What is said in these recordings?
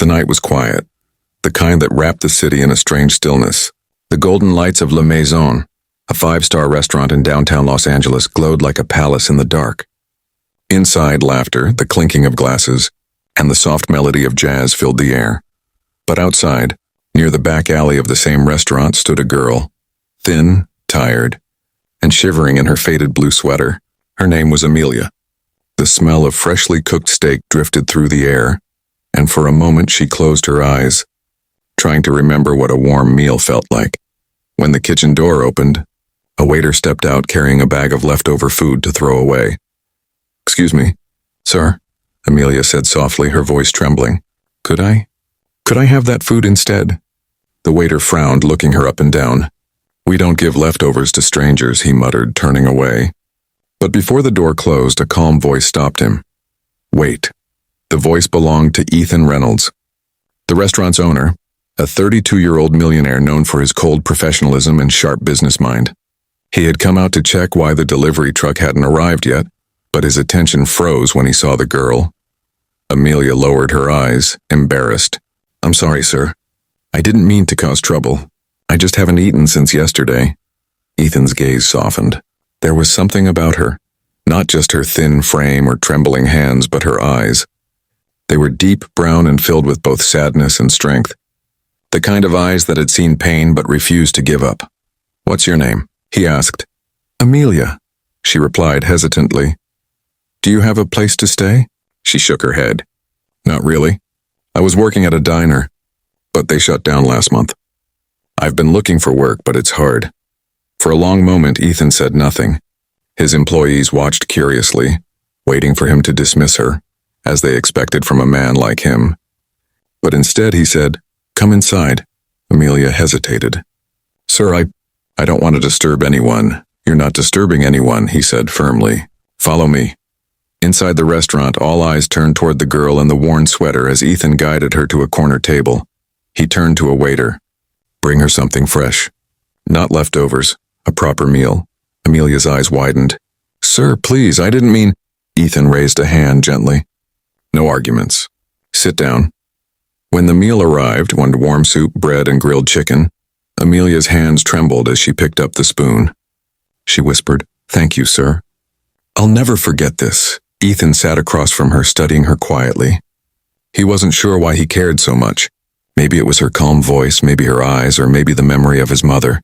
The night was quiet, the kind that wrapped the city in a strange stillness. The golden lights of La Maison, a five-star restaurant in downtown Los Angeles, glowed like a palace in the dark. Inside, laughter, the clinking of glasses, and the soft melody of jazz filled the air. But outside, near the back alley of the same restaurant, stood a girl, thin, tired, and shivering in her faded blue sweater. Her name was Amelia. The smell of freshly cooked steak drifted through the air, and for a moment she closed her eyes, trying to remember what a warm meal felt like. When the kitchen door opened, a waiter stepped out carrying a bag of leftover food to throw away. "Excuse me, sir," Amelia said softly, her voice trembling. Could I have that food instead?" The waiter frowned, looking her up and down. "We don't give leftovers to strangers," he muttered, turning away. But before the door closed, a calm voice stopped him. "Wait." The voice belonged to Ethan Reynolds, the restaurant's owner, a 32-year-old millionaire known for his cold professionalism and sharp business mind. He had come out to check why the delivery truck hadn't arrived yet, but his attention froze when he saw the girl. Amelia lowered her eyes, embarrassed. "I'm sorry, sir. I didn't mean to cause trouble. I just haven't eaten since yesterday." Ethan's gaze softened. There was something about her, not just her thin frame or trembling hands, but her eyes. They were deep brown and filled with both sadness and strength. The kind of eyes that had seen pain but refused to give up. "What's your name?" he asked. "Amelia," she replied hesitantly. "Do you have a place to stay?" She shook her head. "Not really. I was working at a diner, but they shut down last month. I've been looking for work, but it's hard." For a long moment, Ethan said nothing. His employees watched curiously, waiting for him to dismiss her, as they expected from a man like him. But instead he said, "Come inside." Amelia hesitated. "Sir, I don't want to disturb anyone." "You're not disturbing anyone," he said firmly. "Follow me." Inside the restaurant, all eyes turned toward the girl in the worn sweater as Ethan guided her to a corner table. He turned to a waiter. "Bring her something fresh. Not leftovers. A proper meal." Amelia's eyes widened. "Sir, please, I didn't mean—" Ethan raised a hand gently. "No arguments. Sit down." When the meal arrived, one warm soup, bread, and grilled chicken, Amelia's hands trembled as she picked up the spoon. She whispered, "Thank you, sir." "I'll never forget this." Ethan sat across from her, studying her quietly. He wasn't sure why he cared so much. Maybe it was her calm voice, maybe her eyes, or maybe the memory of his mother,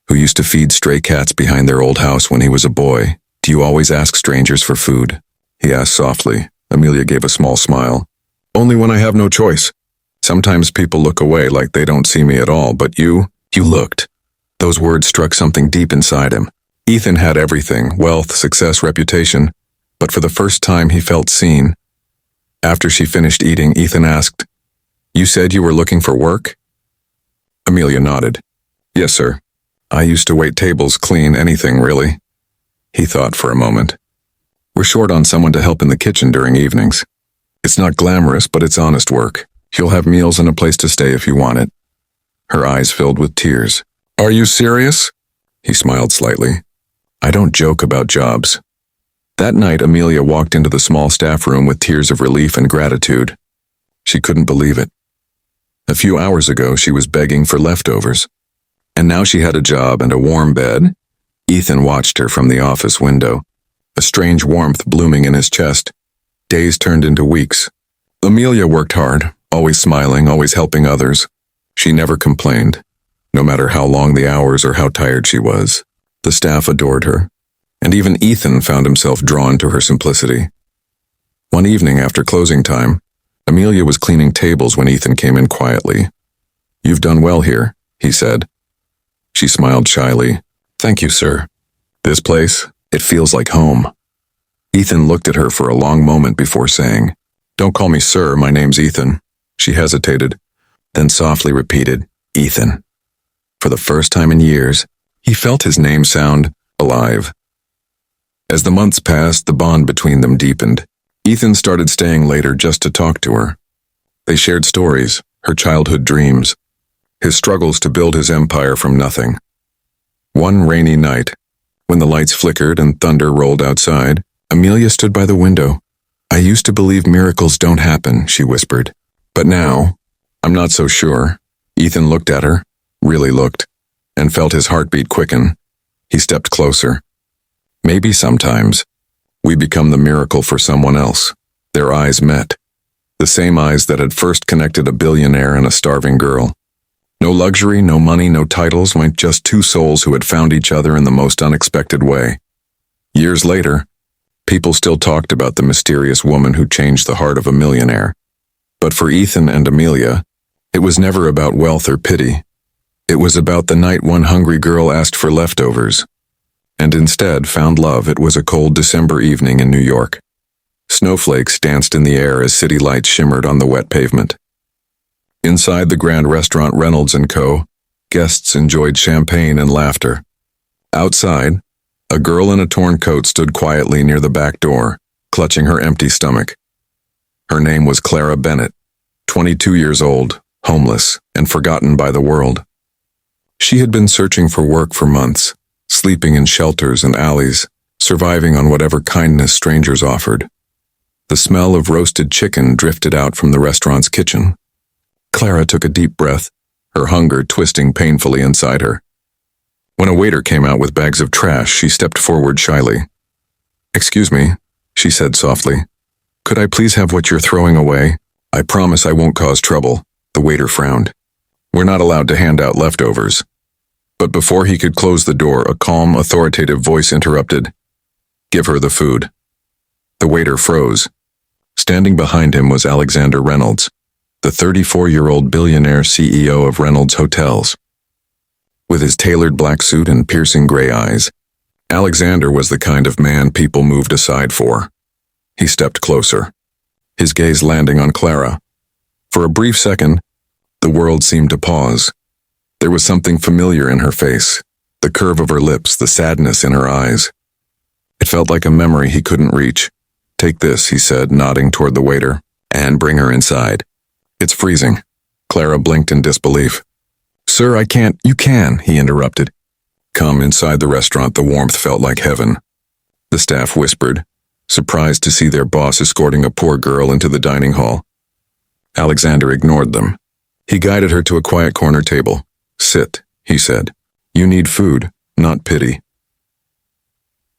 who used to feed stray cats behind their old house when he was a boy. "Do you always ask strangers for food?" he asked softly. Amelia gave a small smile. "Only when I have no choice. Sometimes people look away like they don't see me at all, but you looked." Those words struck something deep inside him. Ethan had everything, wealth, success, reputation, but for the first time he felt seen. After she finished eating, Ethan asked, "You said you were looking for work?" Amelia nodded. "Yes, sir. I used to wait tables, clean, anything, really." He thought for a moment. "We're short on someone to help in the kitchen during evenings. It's not glamorous, but it's honest work. You'll have meals and a place to stay if you want it." Her eyes filled with tears. "Are you serious?" He smiled slightly. "I don't joke about jobs." That night, Amelia walked into the small staff room with tears of relief and gratitude. She couldn't believe it. A few hours ago, she was begging for leftovers. And now she had a job and a warm bed. Ethan watched her from the office window, a strange warmth blooming in his chest. Days turned into weeks. Amelia worked hard, always smiling, always helping others. She never complained, no matter how long the hours or how tired she was. The staff adored her, and even Ethan found himself drawn to her simplicity. One evening after closing time, Amelia was cleaning tables when Ethan came in quietly. "You've done well here," he said. She smiled shyly. "Thank you, sir. This place, it feels like home." Ethan looked at her for a long moment before saying, "Don't call me sir, my name's Ethan." She hesitated, then softly repeated, "Ethan." For the first time in years, he felt his name sound alive. As the months passed, the bond between them deepened. Ethan started staying later just to talk to her. They shared stories, her childhood dreams, his struggles to build his empire from nothing. One rainy night, when the lights flickered and thunder rolled outside, Amelia stood by the window. "I used to believe miracles don't happen," she whispered, But now, I'm not so sure. Ethan looked at her, really looked, and felt his heartbeat quicken. He stepped closer. Maybe sometimes, we become the miracle for someone else. Their eyes met. The same eyes that had first connected a billionaire and a starving girl. No luxury, no money, no titles, went just two souls who had found each other in the most unexpected way. Years later, people still talked about the mysterious woman who changed the heart of a millionaire. But for Ethan and Amelia, it was never about wealth or pity. It was about the night one hungry girl asked for leftovers, and instead found love. It was a cold December evening in New York. Snowflakes danced in the air as city lights shimmered on the wet pavement. Inside the grand restaurant Reynolds & Co., guests enjoyed champagne and laughter. Outside, a girl in a torn coat stood quietly near the back door, clutching her empty stomach. Her name was Clara Bennett, 22 years old, homeless, and forgotten by the world. She had been searching for work for months, sleeping in shelters and alleys, surviving on whatever kindness strangers offered. The smell of roasted chicken drifted out from the restaurant's kitchen. Clara took a deep breath, her hunger twisting painfully inside her. When a waiter came out with bags of trash, she stepped forward shyly. "Excuse me," she said softly. "Could I please have what you're throwing away? I promise I won't cause trouble." The waiter frowned. "We're not allowed to hand out leftovers." But before he could close the door, a calm, authoritative voice interrupted. "Give her the food." The waiter froze. Standing behind him was Alexander Reynolds, the 34-year-old billionaire CEO of Reynolds Hotels. With his tailored black suit and piercing gray eyes, Alexander was the kind of man people moved aside for. He stepped closer, his gaze landing on Clara. For a brief second, the world seemed to pause. There was something familiar in her face, the curve of her lips, the sadness in her eyes. It felt like a memory he couldn't reach. "Take this," he said, nodding toward the waiter, "and bring her inside." "It's freezing." Clara blinked in disbelief. "Sir, I can't." "You can," he interrupted. "Come inside the restaurant." The warmth felt like heaven. The staff whispered, surprised to see their boss escorting a poor girl into the dining hall. Alexander ignored them. He guided her to a quiet corner table. "Sit," he said. "You need food, not pity."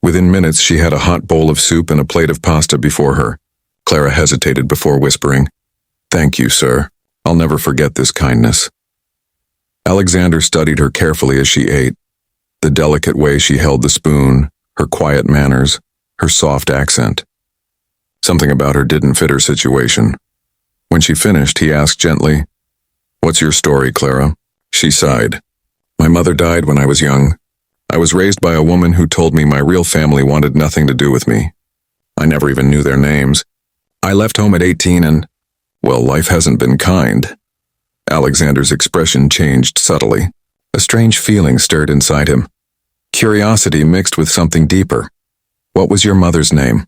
Within minutes, she had a hot bowl of soup and a plate of pasta before her. Clara hesitated before whispering, "Thank you, sir. I'll never forget this kindness." Alexander studied her carefully as she ate. The delicate way she held the spoon, her quiet manners, her soft accent. Something about her didn't fit her situation. When she finished, he asked gently, "What's your story, Clara?" She sighed. "My mother died when I was young. I was raised by a woman who told me my real family wanted nothing to do with me. I never even knew their names. I left home at 18 and, well, life hasn't been kind." Alexander's expression changed subtly. A strange feeling stirred inside him. Curiosity mixed with something deeper. "What was your mother's name?"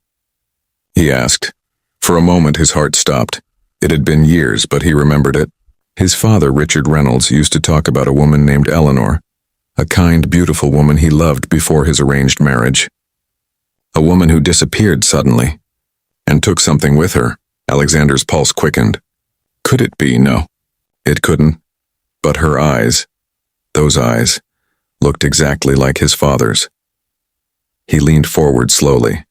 he asked. For a moment his heart stopped. It had been years, but he remembered it. His father, Richard Reynolds, used to talk about a woman named Eleanor, a kind, beautiful woman he loved before his arranged marriage. A woman who disappeared suddenly and took something with her. Alexander's pulse quickened. Could it be? No, it couldn't. But her eyes, those eyes, looked exactly like his father's. He leaned forward slowly.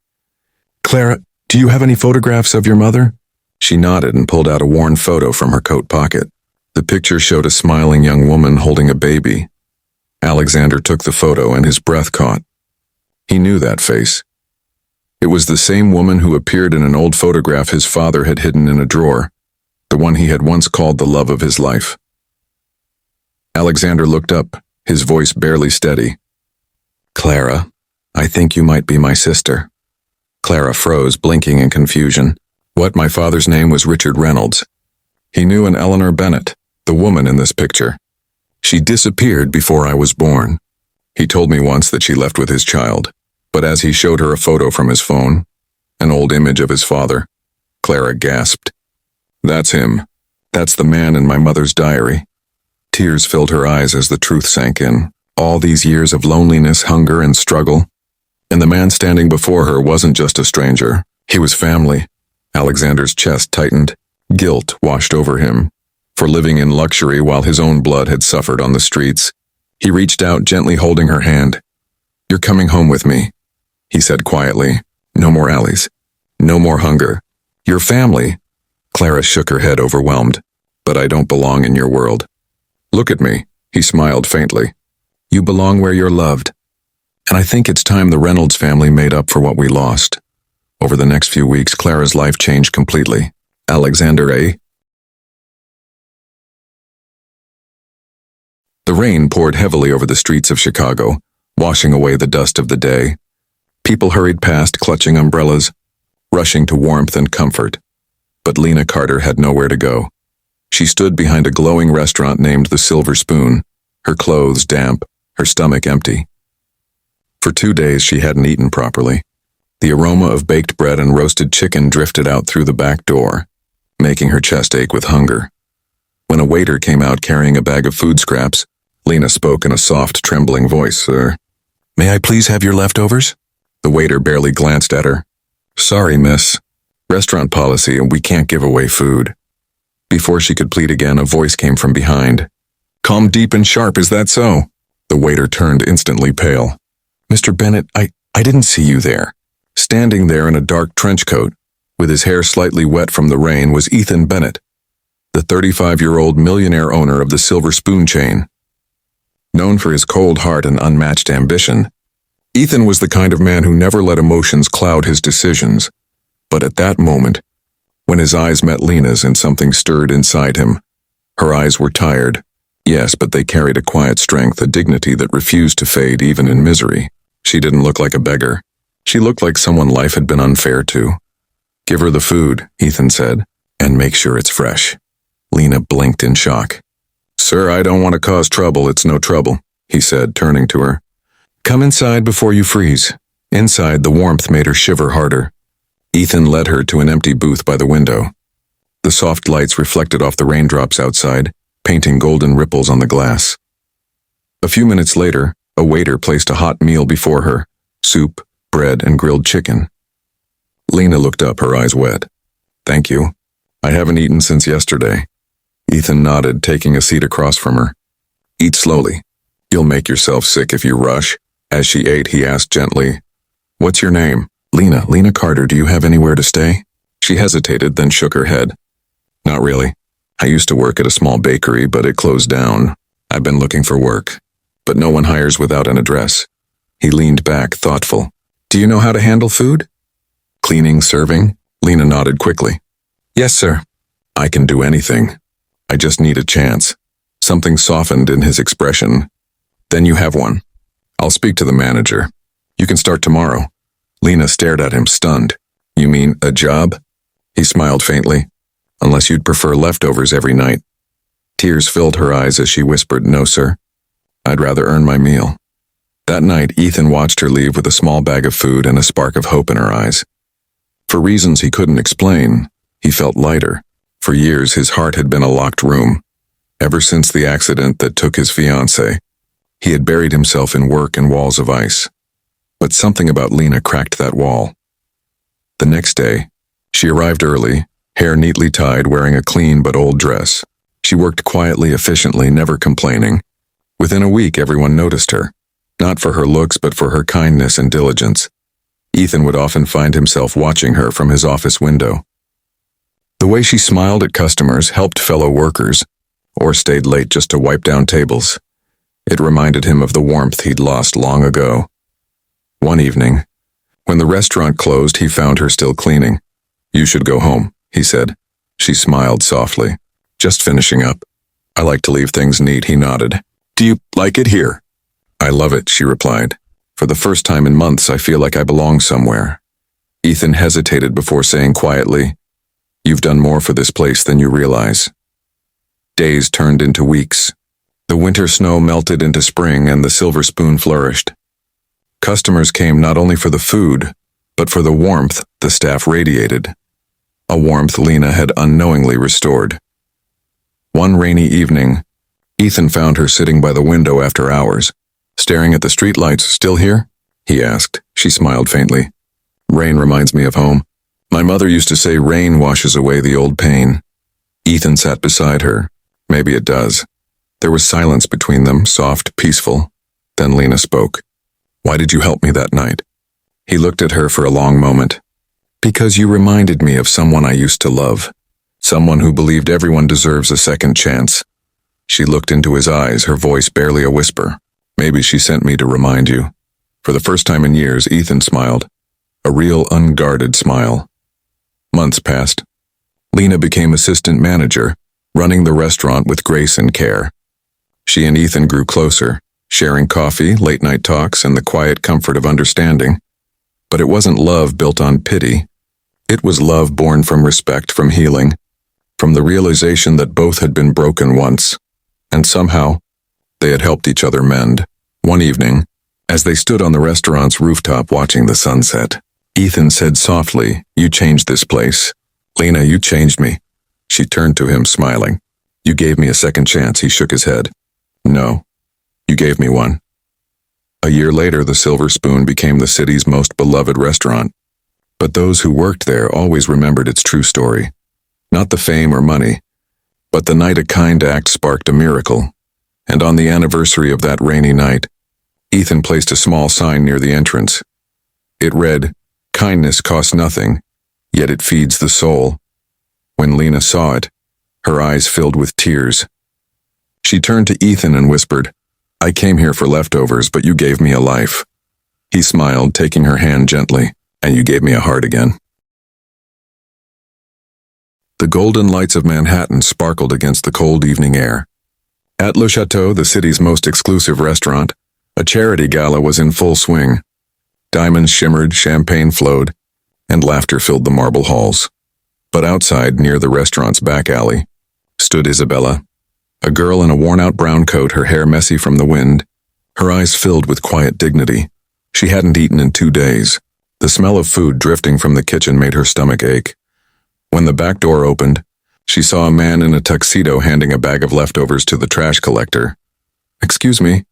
"Clara, do you have any photographs of your mother?" She nodded and pulled out a worn photo from her coat pocket. The picture showed a smiling young woman holding a baby. Alexander took the photo and his breath caught. He knew that face. It was the same woman who appeared in an old photograph his father had hidden in a drawer, the one he had once called the love of his life. Alexander looked up, his voice barely steady. "Clara, I think you might be my sister." Clara froze, blinking in confusion. What? My father's name was Richard Reynolds. He knew an Eleanor Bennett, the woman in this picture. She disappeared before I was born. He told me once that she left with his child, but as he showed her a photo from his phone, an old image of his father, Clara gasped. "That's him. That's the man in my mother's diary." Tears filled her eyes as the truth sank in. All these years of loneliness, hunger, and struggle. And the man standing before her wasn't just a stranger. He was family. Alexander's chest tightened. Guilt washed over him, for living in luxury while his own blood had suffered on the streets. He reached out, gently holding her hand. "You're coming home with me," he said quietly. "No more alleys. No more hunger. Your family." Clara shook her head, overwhelmed. "But I don't belong in your world." "Look at me," he smiled faintly. "You belong where you're loved. And I think it's time the Reynolds family made up for what we lost." Over the next few weeks, Clara's life changed completely. Alexander A. The rain poured heavily over the streets of Chicago, washing away the dust of the day. People hurried past, clutching umbrellas, rushing to warmth and comfort. But Lena Carter had nowhere to go. She stood behind a glowing restaurant named the Silver Spoon, her clothes damp, her stomach empty. For 2 days she hadn't eaten properly. The aroma of baked bread and roasted chicken drifted out through the back door, making her chest ache with hunger. When a waiter came out carrying a bag of food scraps, Lena spoke in a soft, trembling voice. "Sir, may I please have your leftovers?" The waiter barely glanced at her. "Sorry, miss. Restaurant policy, and we can't give away food." Before she could plead again, a voice came from behind. "Calm, deep, and sharp, is that so?" The waiter turned instantly pale. "Mr. Bennett, I didn't see you there." Standing there in a dark trench coat, with his hair slightly wet from the rain, was Ethan Bennett, the 35-year-old millionaire owner of the Silver Spoon chain. Known for his cold heart and unmatched ambition, Ethan was the kind of man who never let emotions cloud his decisions. But at that moment, when his eyes met Lena's and something stirred inside him, her eyes were tired, yes, but they carried a quiet strength, a dignity that refused to fade even in misery. She didn't look like a beggar. She looked like someone life had been unfair to. "Give her the food," Ethan said, "and make sure it's fresh." Lena blinked in shock. "Sir, I don't want to cause trouble. It's no trouble," he said, turning to her. "Come inside before you freeze." Inside, the warmth made her shiver harder. Ethan led her to an empty booth by the window. The soft lights reflected off the raindrops outside, painting golden ripples on the glass. A few minutes later, a waiter placed a hot meal before her: soup, bread, and grilled chicken. Lena looked up, her eyes wet. "Thank you. I haven't eaten since yesterday." Ethan nodded, taking a seat across from her. "Eat slowly. You'll make yourself sick if you rush." As she ate, he asked gently, "What's your name?" Lena Carter. Do you have anywhere to stay?" She hesitated, then shook her head. "Not really. I used to work at a small bakery, but it closed down. I've been looking for work, but no one hires without an address." He leaned back, thoughtful. "Do you know how to handle food?" "Cleaning, serving?" Lena nodded quickly. "Yes, sir." "I can do anything. I just need a chance." Something softened in his expression. "Then you have one. I'll speak to the manager. You can start tomorrow." Lena stared at him, stunned. "You mean a job?" He smiled faintly. "Unless you'd prefer leftovers every night." Tears filled her eyes as she whispered, "No, sir. I'd rather earn my meal." That night, Ethan watched her leave with a small bag of food and a spark of hope in her eyes. For reasons he couldn't explain, he felt lighter. For years, his heart had been a locked room. Ever since the accident that took his fiancée, he had buried himself in work and walls of ice. But something about Lena cracked that wall. The next day, she arrived early, hair neatly tied, wearing a clean but old dress. She worked quietly, efficiently, never complaining. Within a week, everyone noticed her. Not for her looks, but for her kindness and diligence. Ethan would often find himself watching her from his office window. The way she smiled at customers, helped fellow workers, or stayed late just to wipe down tables. It reminded him of the warmth he'd lost long ago. One evening, when the restaurant closed, he found her still cleaning. "You should go home," he said. She smiled softly. "Just finishing up." "I like to leave things neat," he nodded. "Do you like it here?" "I love it," she replied. "For the first time in months, I feel like I belong somewhere." Ethan hesitated before saying quietly, "You've done more for this place than you realize." Days turned into weeks. The winter snow melted into spring and the Silver Spoon flourished. Customers came not only for the food, but for the warmth the staff radiated. A warmth Lena had unknowingly restored. One rainy evening, Ethan found her sitting by the window after hours, staring at the streetlights. "Still here?" he asked. She smiled faintly. "Rain reminds me of home. My mother used to say rain washes away the old pain." Ethan sat beside her. Maybe it does. There was silence between them, soft, peaceful. Then Lena spoke. Why did you help me that night? He looked at her for a long moment. Because you reminded me of someone I used to love. Someone who believed everyone deserves a second chance. She looked into his eyes, her voice barely a whisper. Maybe she sent me to remind you. For the first time in years, Ethan smiled. A real unguarded smile. Months passed. Lena became assistant manager, running the restaurant with grace and care. She and Ethan grew closer, sharing coffee, late-night talks, and the quiet comfort of understanding. But it wasn't love built on pity. It was love born from respect, from healing, from the realization that both had been broken once. And somehow, they had helped each other mend. One evening, as they stood on the restaurant's rooftop watching the sunset, Ethan said softly, "You changed this place. Lena, you changed me." She turned to him, smiling. "You gave me a second chance." He shook his head. "No, you gave me one." A year later, the Silver Spoon became the city's most beloved restaurant. But those who worked there always remembered its true story. Not the fame or money, but the night a kind act sparked a miracle. And on the anniversary of that rainy night, Ethan placed a small sign near the entrance. It read, "Kindness costs nothing, yet it feeds the soul." When Lena saw it, her eyes filled with tears. She turned to Ethan and whispered, "I came here for leftovers, but you gave me a life." He smiled, taking her hand gently, "And you gave me a heart again." The golden lights of Manhattan sparkled against the cold evening air. At Le Chateau, the city's most exclusive restaurant, a charity gala was in full swing. Diamonds shimmered, champagne flowed, and laughter filled the marble halls. But outside, near the restaurant's back alley, stood Isabella, a girl in a worn-out brown coat, her hair messy from the wind, her eyes filled with quiet dignity. She hadn't eaten in 2 days. The smell of food drifting from the kitchen made her stomach ache. When the back door opened, she saw a man in a tuxedo handing a bag of leftovers to the trash collector. "Excuse me,"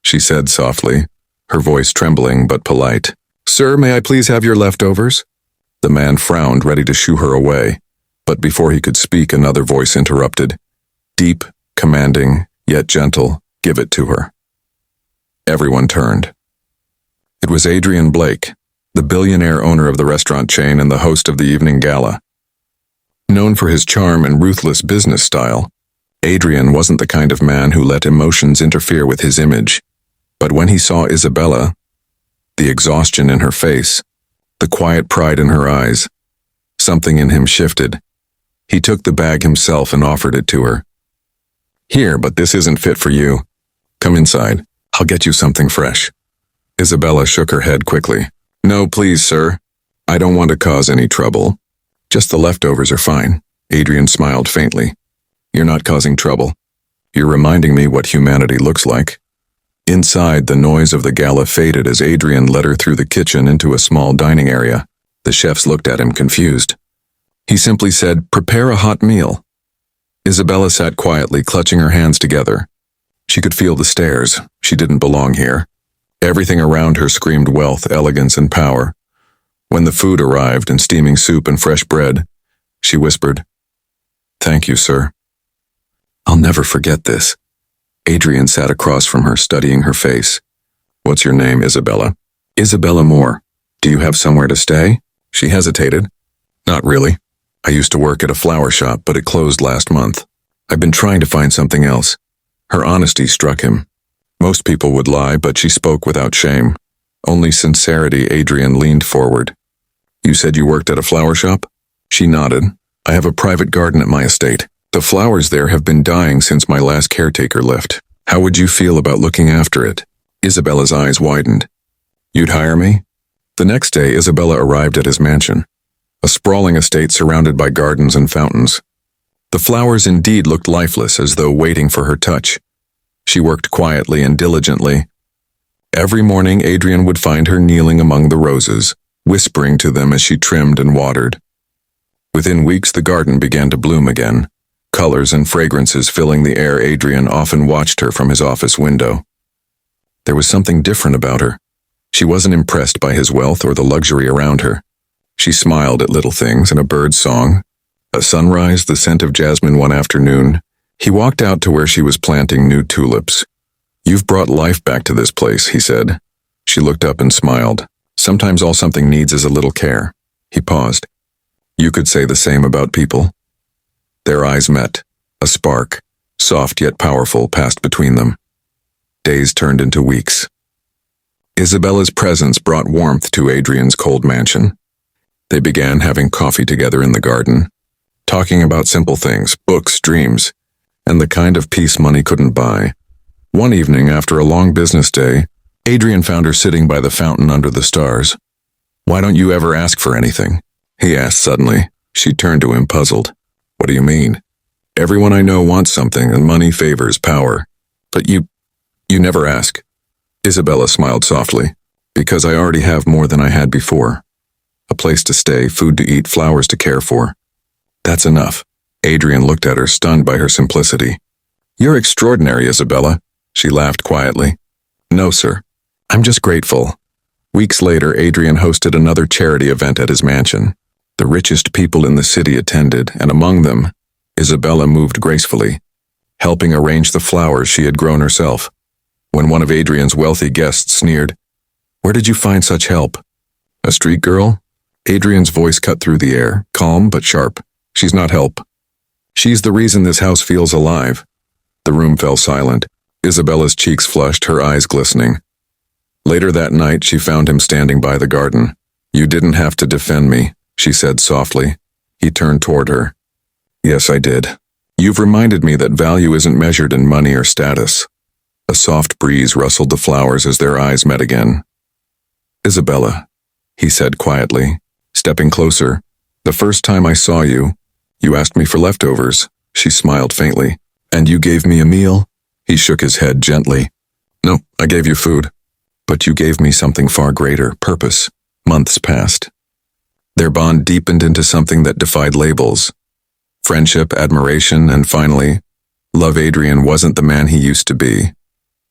she said softly, her voice trembling but polite. "Sir, may I please have your leftovers?" The man frowned, ready to shoo her away, but before he could speak, another voice interrupted. Deep, commanding, yet gentle, "Give it to her." Everyone turned. It was Adrian Blake, the billionaire owner of the restaurant chain and the host of the evening gala. Known for his charm and ruthless business style, Adrian wasn't the kind of man who let emotions interfere with his image. But when he saw Isabella, the exhaustion in her face, the quiet pride in her eyes, something in him shifted. He took the bag himself and offered it to her. "Here, but this isn't fit for you. Come inside. I'll get you something fresh." Isabella shook her head quickly. "No, please, sir. I don't want to cause any trouble. Just the leftovers are fine." Adrian smiled faintly. "You're not causing trouble. You're reminding me what humanity looks like." Inside, the noise of the gala faded as Adrian led her through the kitchen into a small dining area. The chefs looked at him confused. He simply said, "Prepare a hot meal." Isabella sat quietly, clutching her hands together. She could feel the stares. She didn't belong here. Everything around her screamed wealth, elegance, and power. When the food arrived, and steaming soup and fresh bread, she whispered, "Thank you, sir." "I'll never forget this." Adrian sat across from her, studying her face. "What's your name, Isabella?" "Isabella Moore. Do you have somewhere to stay?" She hesitated. "Not really. I used to work at a flower shop, but it closed last month. I've been trying to find something else." Her honesty struck him. Most people would lie, but she spoke without shame. Only sincerity. Adrian leaned forward. "You said you worked at a flower shop?" She nodded. "I have a private garden at my estate. The flowers there have been dying since my last caretaker left. How would you feel about looking after it?" Isabella's eyes widened. "You'd hire me?" The next day, Isabella arrived at his mansion, a sprawling estate surrounded by gardens and fountains. The flowers indeed looked lifeless, as though waiting for her touch. She worked quietly and diligently. Every morning, Adrian would find her kneeling among the roses, whispering to them as she trimmed and watered. Within weeks, the garden began to bloom again, colors and fragrances filling the air. Adrian often watched her from his office window. There was something different about her. She wasn't impressed by his wealth or the luxury around her. She smiled at little things and a bird's song, A sunrise, the scent of jasmine one afternoon. He walked out to where she was planting new tulips. "You've brought life back to this place," he said. She looked up and smiled. "Sometimes all something needs is a little care." He paused. "You could say the same about people." Their eyes met. A spark, soft yet powerful, passed between them. Days turned into weeks. Isabella's presence brought warmth to Adrian's cold mansion. They began having coffee together in the garden, talking about simple things, books, dreams, and the kind of peace money couldn't buy. One evening, after a long business day, Adrian found her sitting by the fountain under the stars. "Why don't you ever ask for anything?" he asked suddenly. She turned to him, puzzled. "What do you mean?" "Everyone I know wants something, and money favors power. But you never ask." Isabella smiled softly. "Because I already have more than I had before. A place to stay, food to eat, flowers to care for. That's enough." Adrian looked at her, stunned by her simplicity. "You're extraordinary, Isabella." She laughed quietly. "No, sir. I'm just grateful." Weeks later, Adrian hosted another charity event at his mansion. The richest people in the city attended, and among them, Isabella moved gracefully, helping arrange the flowers she had grown herself. When one of Adrian's wealthy guests sneered, "Where did you find such help?" "A street girl?" Adrian's voice cut through the air, calm but sharp. "She's not help. She's the reason this house feels alive." The room fell silent. Isabella's cheeks flushed, her eyes glistening. Later that night, she found him standing by the garden. "You didn't have to defend me," she said softly. He turned toward her. "Yes, I did. You've reminded me that value isn't measured in money or status." A soft breeze rustled the flowers as their eyes met again. "Isabella," he said quietly, stepping closer, "the first time I saw you, you asked me for leftovers." She smiled faintly. "And you gave me a meal?" He shook his head gently. "No, I gave you food. But you gave me something far greater, purpose." Months passed. Their bond deepened into something that defied labels. Friendship, admiration, and finally, love. Adrian wasn't the man he used to be.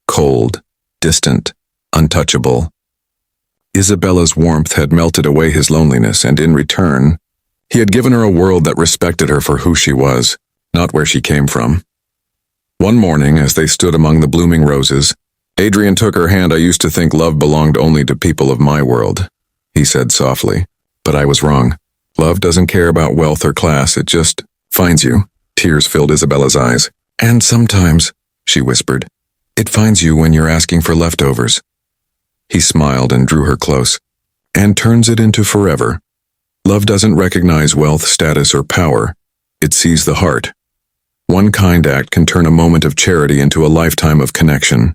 Cold, distant, untouchable. Isabella's warmth had melted away his loneliness, and in return, he had given her a world that respected her for who she was, not where she came from. One morning, as they stood among the blooming roses, Adrian took her hand. "I used to think love belonged only to people of my world," he said softly. "But I was wrong. Love doesn't care about wealth or class, it just finds you." Tears filled Isabella's eyes. "And sometimes," she whispered, "it finds you when you're asking for leftovers." He smiled and drew her close. "And turns it into forever. Love doesn't recognize wealth, status, or power. It sees the heart. One kind act can turn a moment of charity into a lifetime of connection."